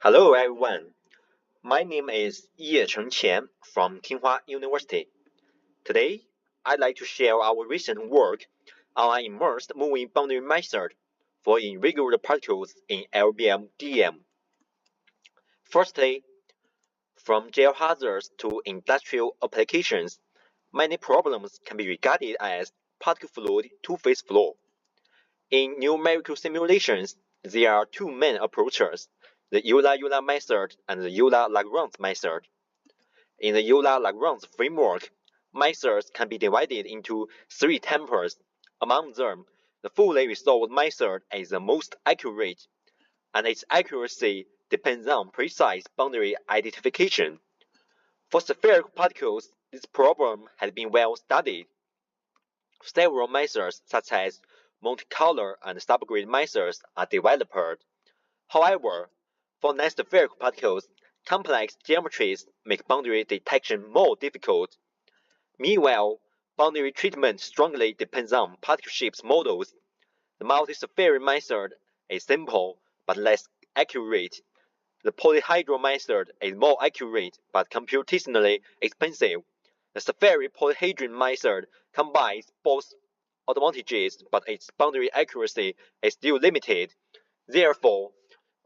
Hello everyone, my name is Yecheng Qian from Tsinghua University. Today, I'd like to share our recent work on an immersed moving boundary method for irregular particles in LBM-DM. Firstly, from geohazards to industrial applications, many problems can be regarded as particle fluid two-phase flow. In numerical simulations, there are two main approaches, the Euler-Euler method and the Euler-Lagrange method. In the Euler-Lagrange framework, methods can be divided into three tempers. Among them, the fully resolved method is the most accurate, and its accuracy depends on precise boundary identification. For spherical particles, this problem has been well studied. Several methods, such as Monte Carlo and subgrid methods, are developed. However, for non-spherical particles, complex geometries make boundary detection more difficult. Meanwhile, boundary treatment strongly depends on particle shapes models. The multi-spherical method is simple but less accurate. The polyhedral method is more accurate but computationally expensive. The spherical polyhedron method combines both advantages, but its boundary accuracy is still limited. Therefore,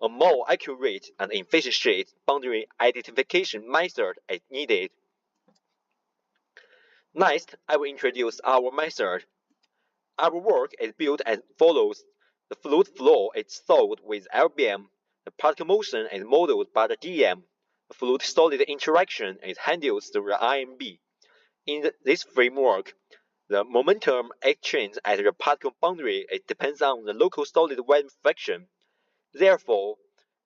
a more accurate and efficient boundary identification method is needed. Next, I will introduce our method. Our work is built as follows. The fluid flow is solved with LBM. The particle motion is modeled by the DM. The fluid-solid interaction is handled through the IMB. In this framework, the momentum exchange at the particle boundary depends on the local solid volume fraction. Therefore,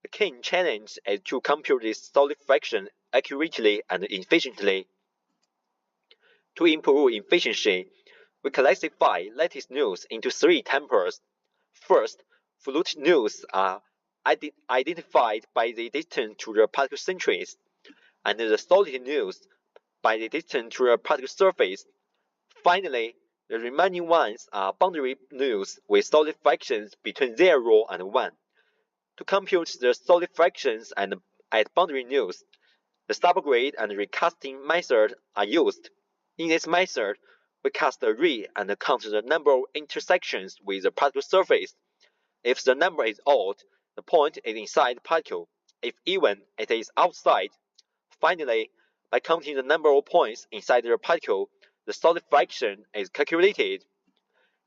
the key challenge is to compute this solid fraction accurately and efficiently. To improve efficiency, we classify lattice nodes into three tempers. First, fluid nodes are identified by the distance to the particle centers, and the solid nodes by the distance to the particle surface. Finally, the remaining ones are boundary nodes with solid fractions between 0 and 1. To compute the solid fractions at boundary nodes, the subgrid and recasting method are used. In this method, we cast a ray and count the number of intersections with the particle surface. If the number is odd, the point is inside the particle. If even, it is outside. Finally, by counting the number of points inside the particle, the solid fraction is calculated.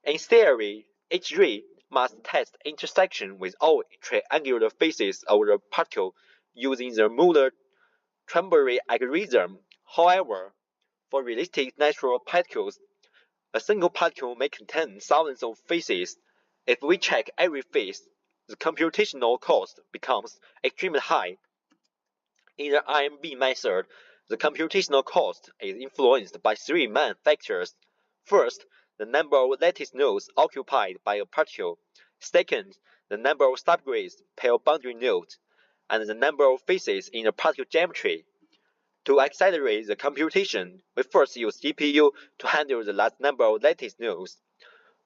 In theory, each ray must test intersection with all triangular faces of the particle using the Muller-Trimbury algorithm. However, for realistic natural particles, a single particle may contain thousands of faces. If we check every face, the computational cost becomes extremely high. In the IMB method, the computational cost is influenced by three main factors. First, the number of lattice nodes occupied by a particle. Second, the number of subgrids per boundary node, and the number of faces in a particle geometry. To accelerate the computation, we first use GPU to handle the large number of lattice nodes.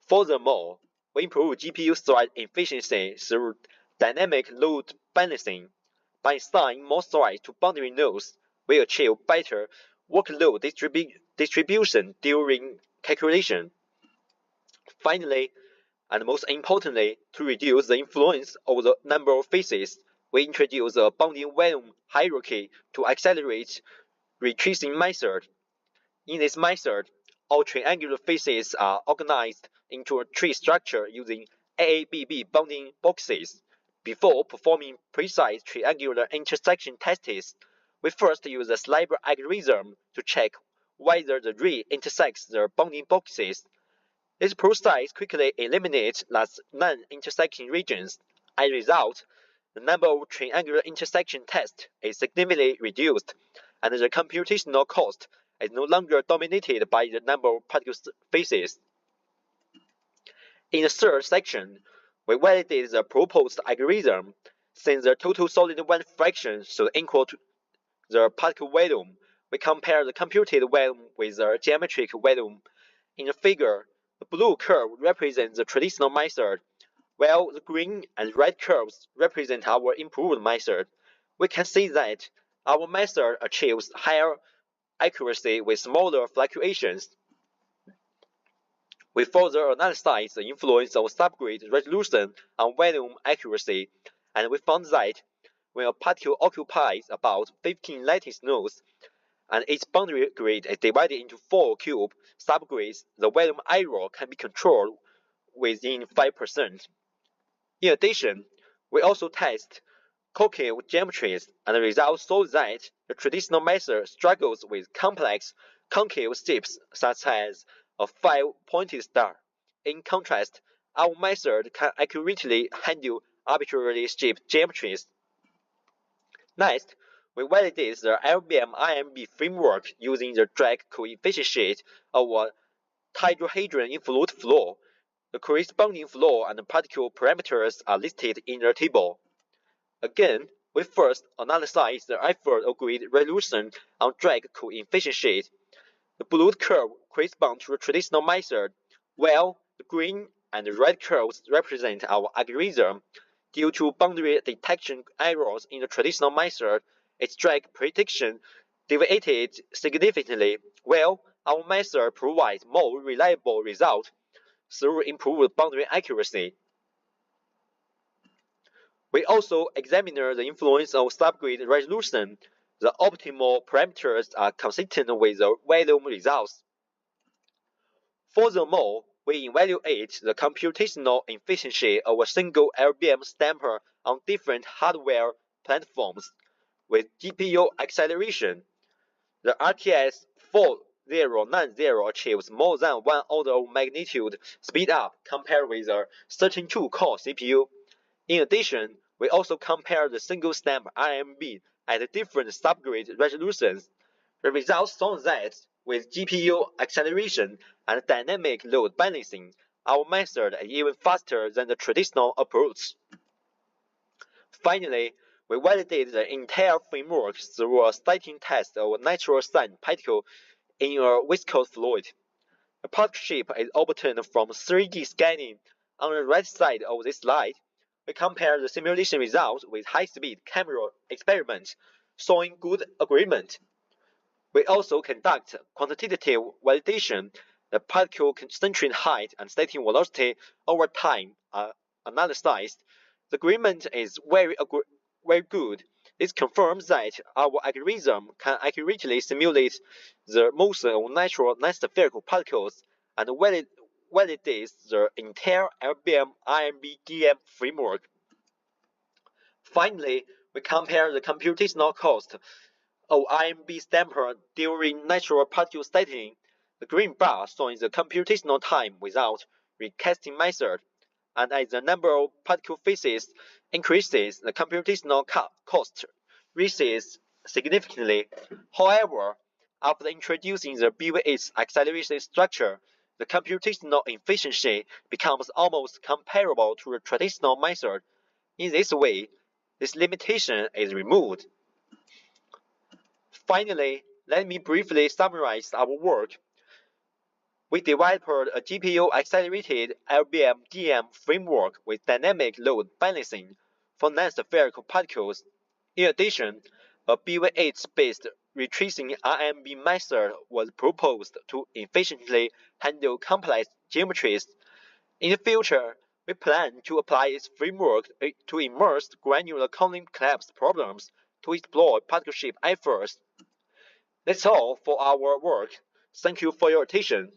Furthermore, we improve GPU thread efficiency through dynamic load balancing. By assigning more threads to boundary nodes, we achieve better workload distribution during calculation. Finally, and most importantly, to reduce the influence of the number of faces, we introduce a bounding volume hierarchy to accelerate retracing method. In this method, all triangular faces are organized into a tree structure using AABB bounding boxes. Before performing precise triangular intersection tests, we first use a sliver algorithm to check whether the ray intersects the bounding boxes. This process quickly eliminates last non-intersection regions. As a result, the number of triangular intersection tests is significantly reduced, and the computational cost is no longer dominated by the number of particle faces. In the third section, we validate the proposed algorithm. Since the total solid volume fraction should equal to the particle volume, we compare the computed volume with the geometric volume. In the figure, the blue curve represents the traditional method, while the green and red curves represent our improved method. we can see that our method achieves higher accuracy with smaller fluctuations. We further analyzed the influence of subgrid resolution on volume accuracy, and we found that when a particle occupies about 15 lattice nodes, and its boundary grid is divided into 4 cube subgrids, the volume error can be controlled within 5%. In addition, we also test concave geometries, and the results show that the traditional method struggles with complex concave shapes such as a 5-pointed star. In contrast, our method can accurately handle arbitrarily shaped geometries. Next, we validate the LBM-IMB framework using the drag coefficient of a tetrahedral in fluid flow. The corresponding flow and particle parameters are listed in the table. Again, we first analyze the effort of grid resolution on drag coefficient. The blue curve corresponds to the traditional method, while the green and red curves represent our algorithm. Due to boundary detection errors in the traditional method, its drag prediction deviated significantly, while our method provides more reliable results through improved boundary accuracy. We also examine the influence of subgrid resolution. The optimal parameters are consistent with the volume results. Furthermore, we evaluate the computational efficiency of a single LBM stamper on different hardware platforms with GPU acceleration. The RTS 4090 achieves more than 1 order of magnitude speed up compared with a 32-core CPU. In addition, we also compare the single stamp IMB at different subgrid resolutions. The results show that with GPU acceleration and dynamic load balancing, our method is even faster than the traditional approach. Finally, we validate the entire framework through a stacking test of a natural sand particle in a viscous fluid. The particle shape is obtained from 3D scanning. On the right side of this slide, we compare the simulation results with high-speed camera experiments, showing good agreement. We also conduct quantitative validation. The particle concentration height and static velocity over time are analyzed. The agreement is very good. This confirms that our algorithm can accurately simulate the motion of natural non-spherical particles and validates the entire LBM-IMB-DM framework. Finally, we compare the computational cost of IMB stamper during natural particle stacking. The green bar shows the computational time without recasting method, and as the number of particle phases increases, the computational cost rises significantly. However, after introducing the BVH acceleration structure, the computational efficiency becomes almost comparable to the traditional method. In this way, this limitation is removed. Finally, let me briefly summarize our work. We developed a GPU-accelerated LBM-DM framework with dynamic load balancing for non-spherical particles. In addition, a BVH-based retracing RMB method was proposed to efficiently handle complex geometries. In the future, we plan to apply its framework to immersed granular column collapse problems to explore particle shape efforts. That's all for our work. Thank you for your attention.